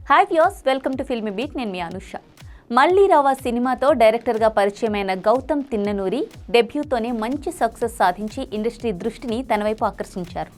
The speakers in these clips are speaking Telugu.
Hi viewers, welcome to filmy beat. నేను మీ అనుష. మళ్ళీ రావా సినిమాతో డైరెక్టర్గా పరిచయమైన గౌతమ్ తిన్ననూరి డెబ్యూతోనే మంచి సక్సెస్ సాధించి ఇండస్ట్రీ దృష్టిని తన వైపు ఆకర్షించారు.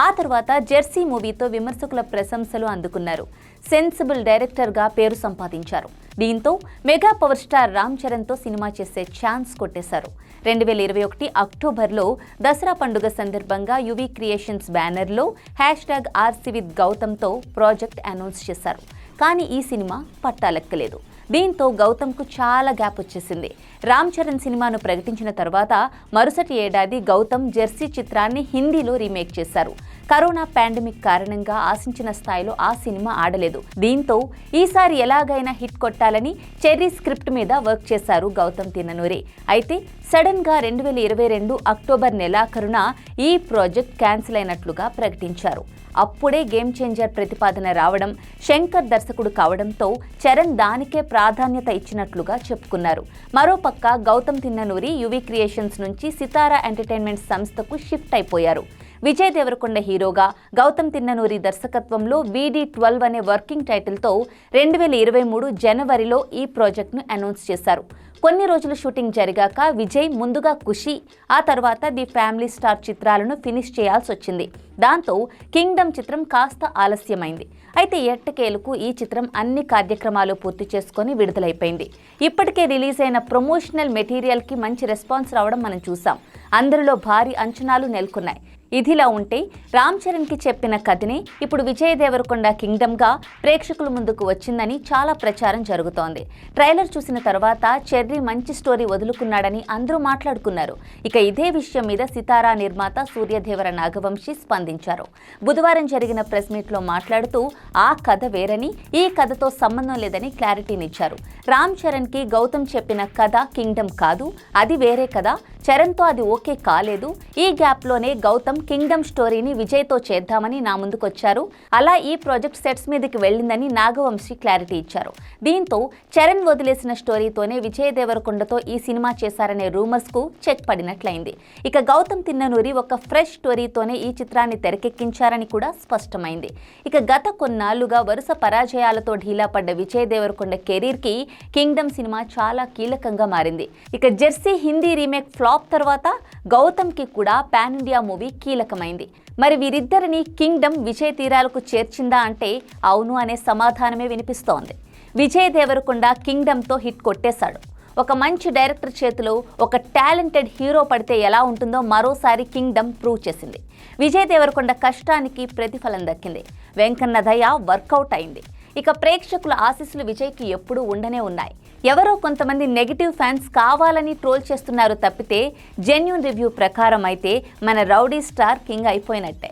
ఆ తర్వాత జెర్సీ మూవీతో విమర్శకుల ప్రశంసలు అందుకున్నారు. సెన్సిబుల్ డైరెక్టర్గా పేరు సంపాదించారు. దీంతో మెగా పవర్ స్టార్ రామ్ చరణ్తో సినిమా చేసే ఛాన్స్ కొట్టేశారు. 2021 అక్టోబర్లో దసరా పండుగ సందర్భంగా యువి క్రియేషన్స్ బ్యానర్లో #RCWithGautamతో ప్రాజెక్ట్ అనౌన్స్ చేశారు. కానీ ఈ సినిమా పట్టాలెక్కలేదు. దీంతో గౌతమ్కు చాలా గ్యాప్ వచ్చేసింది. రామ్ చరణ్ సినిమాను ప్రకటించిన తర్వాత మరుసటి ఏడాది గౌతమ్ జెర్సీ చిత్రాన్ని హిందీలో రీమేక్ చేశారు. కరోనా పాండమిక్ కారణంగా ఆశించిన స్థాయిలో ఆ సినిమా ఆడలేదు. దీంతో ఈసారి ఎలాగైనా హిట్ కొట్టాలని చెర్రీ స్క్రిప్ట్ మీద వర్క్ చేశారు గౌతమ్ తిన్ననూరి. అయితే సడన్ గా 2022 అక్టోబర్ నెలాఖరున ఈ ప్రాజెక్ట్ క్యాన్సిల్ అయినట్లుగా ప్రకటించారు. అప్పుడే గేమ్ చేంజర్ ప్రతిపాదన రావడం, శంకర్ దర్శకుడు కావడంతో చరణ్ దానికే ప్రాధాన్యత ఇచ్చినట్లుగా చెప్పుకున్నారు. మరోపక్క గౌతమ్ తిన్ననూరి యువి క్రియేషన్స్ నుంచి సితారా ఎంటర్టైన్మెంట్ సంస్థకు షిఫ్ట్ అయిపోయారు. విజయ్ దేవరకొండ హీరోగా, గౌతమ్ తిన్ననూరి దర్శకత్వంలో VD12 అనే వర్కింగ్ టైటిల్తో 2023 జనవరిలో ఈ ప్రాజెక్ట్ను అనౌన్స్ చేశారు. కొన్ని రోజులు షూటింగ్ జరిగాక విజయ్ ముందుగా ఖుషి, ఆ తర్వాత ది ఫ్యామిలీ స్టార్ చిత్రాలను ఫినిష్ చేయాల్సి వచ్చింది. దాంతో కింగ్డమ్ చిత్రం కాస్త ఆలస్యమైంది. అయితే ఎట్టకేలకు ఈ చిత్రం అన్ని కార్యక్రమాలు పూర్తి చేసుకొని విడుదలైపోయింది. ఇప్పటికే రిలీజ్ అయిన ప్రమోషనల్ మెటీరియల్కి మంచి రెస్పాన్స్ రావడం మనం చూసాం. అందరిలో భారీ అంచనాలు నెలకొన్నాయి. ఇదిలా ఉంటే రామ్ చరణ్కి చెప్పిన కథనే ఇప్పుడు విజయ్ దేవరకొండ కింగ్డమ్గా ప్రేక్షకుల ముందుకు వచ్చిందని చాలా ప్రచారం జరుగుతోంది. ట్రైలర్ చూసిన తర్వాత చెర్రీ మంచి స్టోరీ వదులుకున్నాడని అందరూ మాట్లాడుకున్నారు. ఇక ఇదే విషయం మీద సితారా నిర్మాత సూర్యదేవర నాగవంశీ స్పందించారు. బుధవారం జరిగిన ప్రెస్ మీట్లో మాట్లాడుతూ ఆ కథ వేరని, ఈ కథతో సంబంధం లేదని క్లారిటీనిచ్చారు. రామ్ చరణ్కి గౌతమ్ చెప్పిన కథ కింగ్డమ్ కాదు, అది వేరే కథ. చరణ్తో అది ఓకే కాలేదు. ఈ గ్యాప్లోనే గౌతమ్ కింగ్డమ్ స్టోరీని విజయ్తో చేద్దామని నా ముందుకొచ్చారు. అలా ఈ ప్రాజెక్ట్ సెట్స్ మీదకి వెళ్ళిందని నాగవంశీ క్లారిటీ ఇచ్చారు. దీంతో చరణ్ వదిలేసిన స్టోరీతోనే విజయ్ దేవరకొండతో ఈ సినిమా చేశారనే రూమర్స్కు చెక్ పడినట్లయింది. ఇక గౌతమ్ తిన్ననూరి ఒక ఫ్రెష్ స్టోరీతోనే ఈ చిత్రాన్ని తెరకెక్కించారని కూడా స్పష్టమైంది. ఇక గత కొన్నాళ్లుగా వరుస పరాజయాలతో ఢీలా పడ్డ విజయ్ దేవరకొండ కెరీర్కి కింగ్డమ్ సినిమా చాలా కీలకంగా మారింది. ఇక జెర్సీ హిందీ రీమేక్ ఫ్లాప్ తర్వాత గౌతమ్కి కూడా పాన్ ఇండియా మూవీ కీలకమైంది. మరి వీరిద్దరిని కింగ్డమ్ విజయ్ తీరాలకు చేర్చిందా అంటే అవును అనే సమాధానమే వినిపిస్తోంది. విజయ్ దేవరకొండ కింగ్డమ్తో హిట్ కొట్టేశాడు. ఒక మంచి డైరెక్టర్ చేతిలో ఒక టాలెంటెడ్ హీరో పడితే ఎలా ఉంటుందో మరోసారి కింగ్డమ్ ప్రూవ్ చేసింది. విజయ్ దేవరకొండ కష్టానికి ప్రతిఫలం దక్కింది. వెంకన్న దయ వర్కౌట్ అయింది. ఇక ప్రేక్షకుల ఆశీస్సులు విజయ్కి ఎప్పుడూ ఉండనే ఉన్నాయి. ఎవరో కొంతమంది నెగిటివ్ ఫ్యాన్స్ కావాలని ట్రోల్ చేస్తున్నారు తప్పితే జెన్యూన్ రివ్యూ ప్రకారం అయితే మన రౌడీ స్టార్ కింగ్ అయిపోయినట్టే.